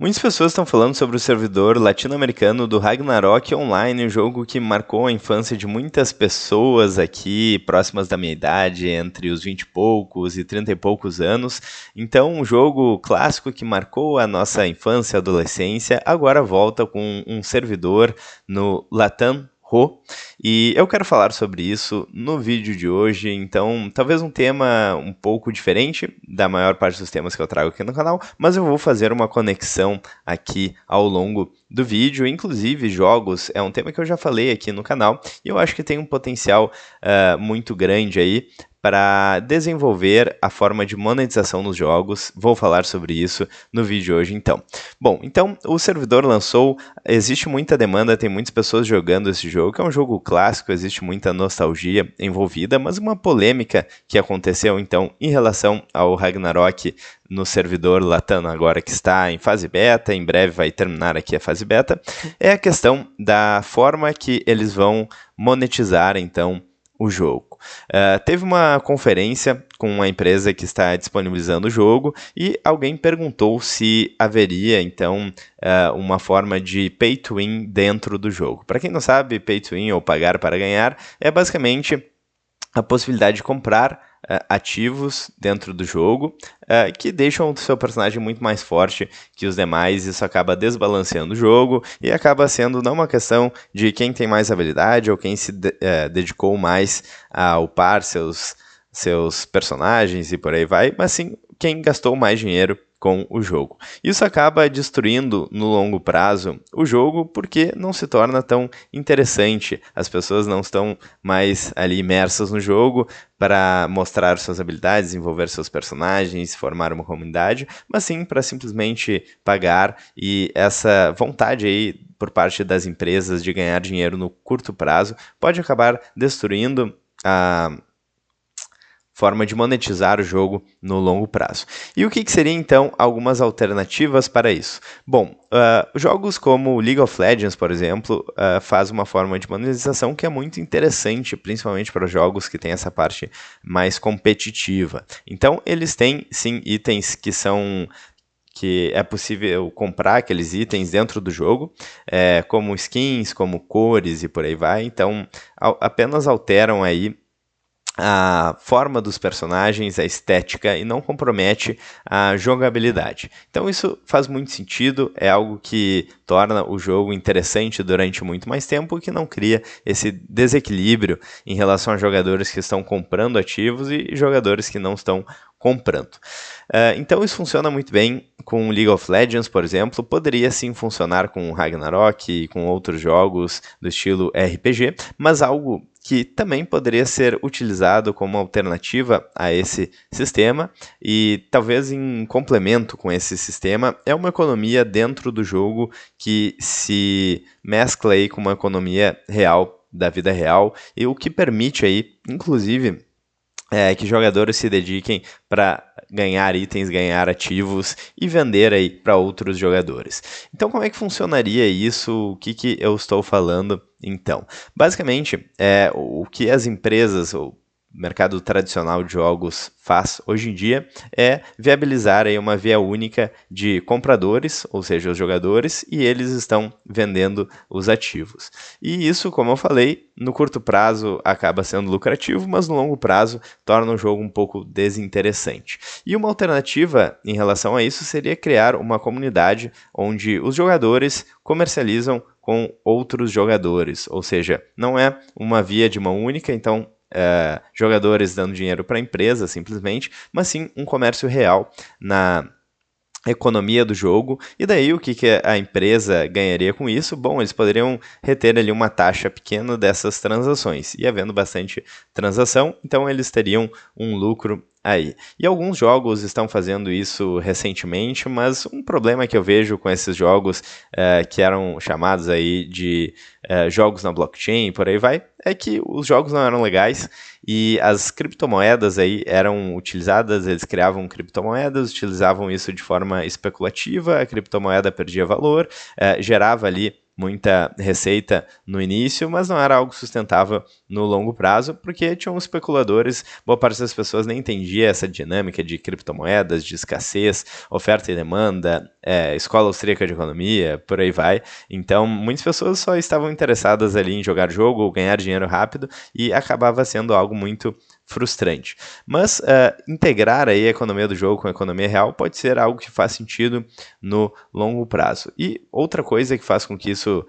Muitas pessoas estão falando sobre o servidor latino-americano do Ragnarok Online, um jogo que marcou a infância de muitas pessoas aqui, próximas da minha idade, entre os 20 e poucos e 30 e poucos anos. Então, um jogo clássico que marcou a nossa infância e adolescência, agora volta com um servidor no Latam Ro, e eu quero falar sobre isso no vídeo de hoje, então talvez um tema um pouco diferente da maior parte dos temas que eu trago aqui no canal, mas eu vou fazer uma conexão aqui ao longo do vídeo, inclusive jogos é um tema que eu já falei aqui no canal e eu acho que tem um potencial muito grande aí para desenvolver a forma de monetização nos jogos. Vou falar sobre isso no vídeo hoje então. Bom, então o servidor lançou, existe muita demanda, tem muitas pessoas jogando esse jogo, que é um jogo clássico, existe muita nostalgia envolvida, mas uma polêmica que aconteceu então em relação ao Ragnarok no servidor Latam agora que está em fase beta, em breve vai terminar aqui a fase beta, é a questão da forma que eles vão monetizar então o jogo. Teve uma conferência com uma empresa que está disponibilizando o jogo e alguém perguntou se haveria então uma forma de pay to win dentro do jogo. Para quem não sabe, pay to win ou pagar para ganhar é basicamente a possibilidade de comprar ativos dentro do jogo que deixam o seu personagem muito mais forte que os demais. Isso acaba desbalanceando o jogo e acaba sendo não uma questão de quem tem mais habilidade ou quem se dedicou mais a upar seus personagens e por aí vai, mas sim quem gastou mais dinheiro com o jogo. Isso acaba destruindo no longo prazo o jogo porque não se torna tão interessante. As pessoas não estão mais ali imersas no jogo para mostrar suas habilidades, desenvolver seus personagens, formar uma comunidade, mas sim para simplesmente pagar, e essa vontade aí por parte das empresas de ganhar dinheiro no curto prazo pode acabar destruindo a forma de monetizar o jogo no longo prazo. E o que seria então algumas alternativas para isso? Bom, jogos como League of Legends, por exemplo, faz uma forma de monetização que é muito interessante, principalmente para jogos que têm essa parte mais competitiva. Então, eles têm sim itens que é possível comprar aqueles itens dentro do jogo, como skins, como cores e por aí vai. Então, apenas alteram aí a forma dos personagens, a estética, e não compromete a jogabilidade. Então isso faz muito sentido, é algo que torna o jogo interessante durante muito mais tempo e que não cria esse desequilíbrio em relação a jogadores que estão comprando ativos e jogadores que não estão comprando. Então isso funciona muito bem com League of Legends, por exemplo, poderia sim funcionar com Ragnarok e com outros jogos do estilo RPG, mas algo que também poderia ser utilizado como alternativa a esse sistema e talvez em complemento com esse sistema é uma economia dentro do jogo que se mescla aí com uma economia real, da vida real, e o que permite aí, inclusive, que jogadores se dediquem para ganhar itens, ganhar ativos e vender aí para outros jogadores. Então, como é que funcionaria isso? O que eu estou falando? Então, basicamente, o que as empresas, o mercado tradicional de jogos faz hoje em dia é viabilizar aí uma via única de compradores, ou seja, os jogadores, e eles estão vendendo os ativos. E isso, como eu falei, no curto prazo acaba sendo lucrativo, mas no longo prazo torna o jogo um pouco desinteressante. E uma alternativa em relação a isso seria criar uma comunidade onde os jogadores comercializam com outros jogadores, ou seja, não é uma via de mão única, então jogadores dando dinheiro para a empresa simplesmente, mas sim um comércio real na economia do jogo. E daí o que a empresa ganharia com isso? Bom, eles poderiam reter ali uma taxa pequena dessas transações, e havendo bastante transação, então eles teriam um lucro aí. E alguns jogos estão fazendo isso recentemente, mas um problema que eu vejo com esses jogos que eram chamados aí de jogos na blockchain, por aí vai, é que os jogos não eram legais e as criptomoedas aí eram utilizadas, eles criavam criptomoedas, utilizavam isso de forma especulativa, a criptomoeda perdia valor, gerava ali muita receita no início, mas não era algo sustentável no longo prazo, porque tinham especuladores, boa parte das pessoas nem entendia essa dinâmica de criptomoedas, de escassez, oferta e demanda, escola austríaca de economia, por aí vai. Então, muitas pessoas só estavam interessadas ali em jogar jogo ou ganhar dinheiro rápido e acabava sendo algo muito frustrante. Mas integrar aí a economia do jogo com a economia real pode ser algo que faz sentido no longo prazo. E outra coisa que faz com que isso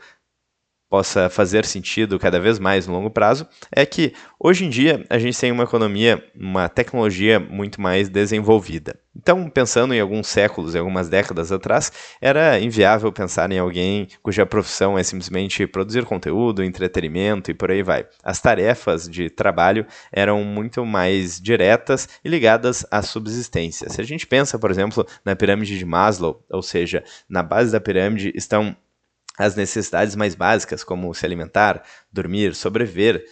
possa fazer sentido cada vez mais no longo prazo, é que hoje em dia a gente tem uma economia, uma tecnologia muito mais desenvolvida. Então, pensando em alguns séculos, em algumas décadas atrás, era inviável pensar em alguém cuja profissão é simplesmente produzir conteúdo, entretenimento e por aí vai. As tarefas de trabalho eram muito mais diretas e ligadas à subsistência. Se a gente pensa, por exemplo, na pirâmide de Maslow, ou seja, na base da pirâmide estão as necessidades mais básicas, como se alimentar, dormir, sobreviver,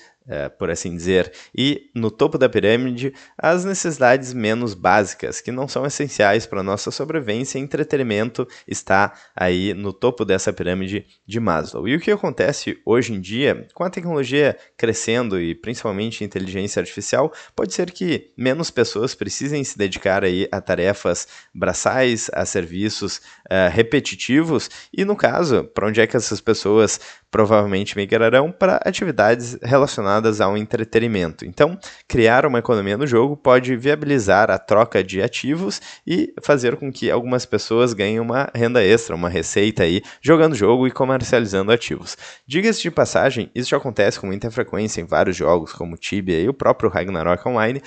por assim dizer, e no topo da pirâmide as necessidades menos básicas, que não são essenciais para a nossa sobrevivência, e entretenimento está aí no topo dessa pirâmide de Maslow. E o que acontece hoje em dia, com a tecnologia crescendo e principalmente a inteligência artificial, pode ser que menos pessoas precisem se dedicar aí a tarefas braçais, a serviços repetitivos, e no caso, para onde é que essas pessoas provavelmente migrarão? Para atividades relacionadas ao entretenimento. Então, criar uma economia no jogo pode viabilizar a troca de ativos e fazer com que algumas pessoas ganhem uma renda extra, uma receita aí, jogando jogo e comercializando ativos. Diga-se de passagem, isso já acontece com muita frequência em vários jogos, como Tibia e o próprio Ragnarok Online,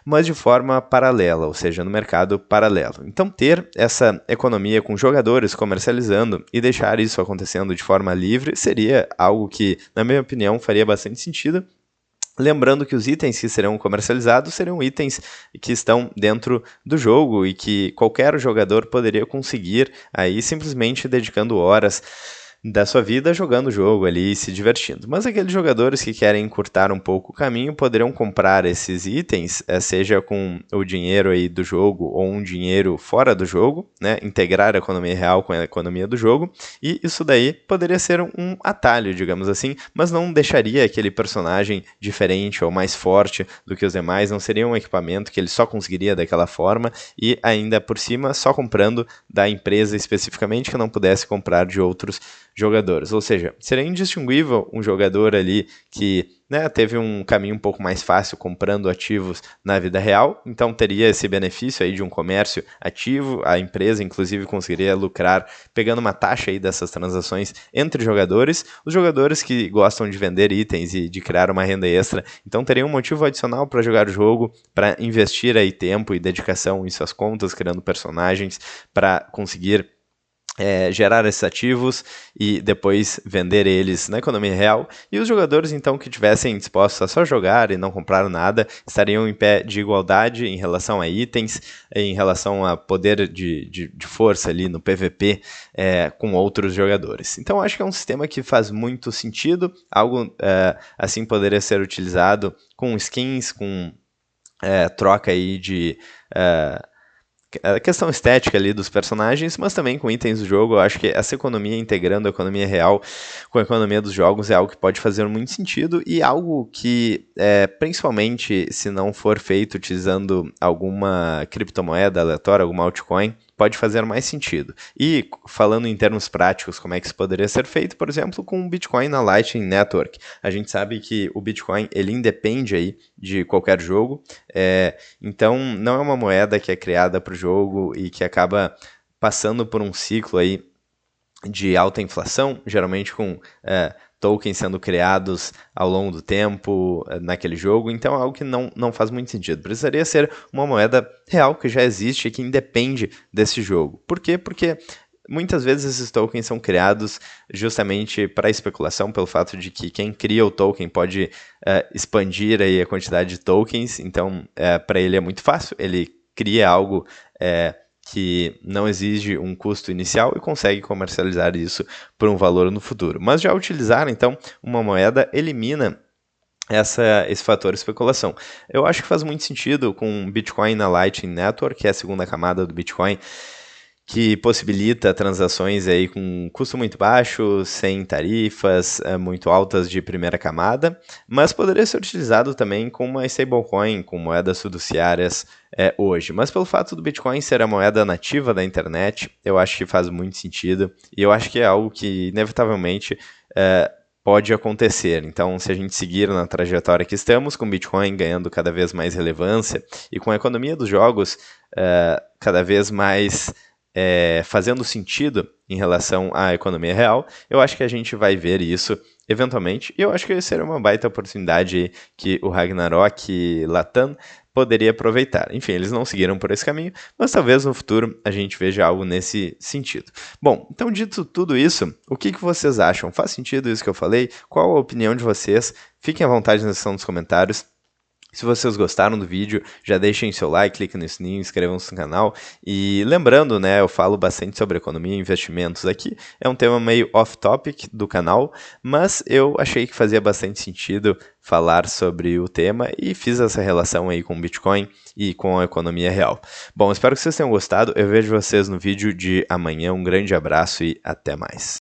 mas de forma paralela, ou seja, no mercado paralelo. Então, ter essa economia com jogadores comercializando e deixar isso acontecendo de forma livre seria algo que, na minha opinião, faria bastante sentido. Lembrando que os itens que serão comercializados serão itens que estão dentro do jogo e que qualquer jogador poderia conseguir aí simplesmente dedicando horas da sua vida jogando o jogo ali e se divertindo. Mas aqueles jogadores que querem encurtar um pouco o caminho poderão comprar esses itens, seja com o dinheiro aí do jogo ou um dinheiro fora do jogo, né? Integrar a economia real com a economia do jogo, e isso daí poderia ser um atalho, digamos assim, mas não deixaria aquele personagem diferente ou mais forte do que os demais, não seria um equipamento que ele só conseguiria daquela forma e ainda por cima só comprando da empresa especificamente, que não pudesse comprar de outros jogadores. Ou seja, seria indistinguível um jogador ali que teve um caminho um pouco mais fácil comprando ativos na vida real, então teria esse benefício aí de um comércio ativo, a empresa inclusive conseguiria lucrar pegando uma taxa aí dessas transações entre jogadores, os jogadores que gostam de vender itens e de criar uma renda extra, então teria um motivo adicional para jogar o jogo, para investir aí tempo e dedicação em suas contas, criando personagens, para conseguir gerar esses ativos e depois vender eles na economia real, e os jogadores então que tivessem dispostos a só jogar e não comprar nada, estariam em pé de igualdade em relação a itens, em relação a poder de força ali no PVP com outros jogadores. Então acho que é um sistema que faz muito sentido, algo assim poderia ser utilizado com skins, com troca aí de a questão estética ali dos personagens, mas também com itens do jogo. Eu acho que essa economia integrando a economia real com a economia dos jogos é algo que pode fazer muito sentido e algo que, principalmente se não for feito utilizando alguma criptomoeda aleatória, alguma altcoin, pode fazer mais sentido. E falando em termos práticos, como é que isso poderia ser feito? Por exemplo, com o Bitcoin na Lightning Network. A gente sabe que o Bitcoin ele independe aí de qualquer jogo, então não é uma moeda que é criada para o jogo e que acaba passando por um ciclo aí de alta inflação, geralmente com tokens sendo criados ao longo do tempo naquele jogo, então é algo que não faz muito sentido. Precisaria ser uma moeda real que já existe e que independe desse jogo. Por quê? Porque muitas vezes esses tokens são criados justamente para especulação, pelo fato de que quem cria o token pode expandir aí a quantidade de tokens, então para ele é muito fácil, ele cria algo que não exige um custo inicial e consegue comercializar isso por um valor no futuro. Mas já utilizar, então, uma moeda elimina esse fator especulação. Eu acho que faz muito sentido com Bitcoin na Lightning Network, que é a segunda camada do Bitcoin, que possibilita transações aí com custo muito baixo, sem tarifas muito altas de primeira camada, mas poderia ser utilizado também com uma stablecoin, com moedas fiduciárias hoje. Mas pelo fato do Bitcoin ser a moeda nativa da internet, eu acho que faz muito sentido e eu acho que é algo que inevitavelmente pode acontecer. Então, se a gente seguir na trajetória que estamos, com o Bitcoin ganhando cada vez mais relevância e com a economia dos jogos cada vez mais fazendo sentido em relação à economia real, eu acho que a gente vai ver isso eventualmente, e eu acho que seria uma baita oportunidade que o Ragnarok Latam poderia aproveitar. Enfim, eles não seguiram por esse caminho, mas talvez no futuro a gente veja algo nesse sentido. Bom, então dito tudo isso, o que vocês acham? Faz sentido isso que eu falei? Qual a opinião de vocês? Fiquem à vontade na seção dos comentários. Se vocês gostaram do vídeo, já deixem seu like, cliquem no sininho, inscrevam-se no canal. E lembrando, né, eu falo bastante sobre economia e investimentos aqui. É um tema meio off-topic do canal, mas eu achei que fazia bastante sentido falar sobre o tema e fiz essa relação aí com o Bitcoin e com a economia real. Bom, espero que vocês tenham gostado. Eu vejo vocês no vídeo de amanhã. Um grande abraço e até mais.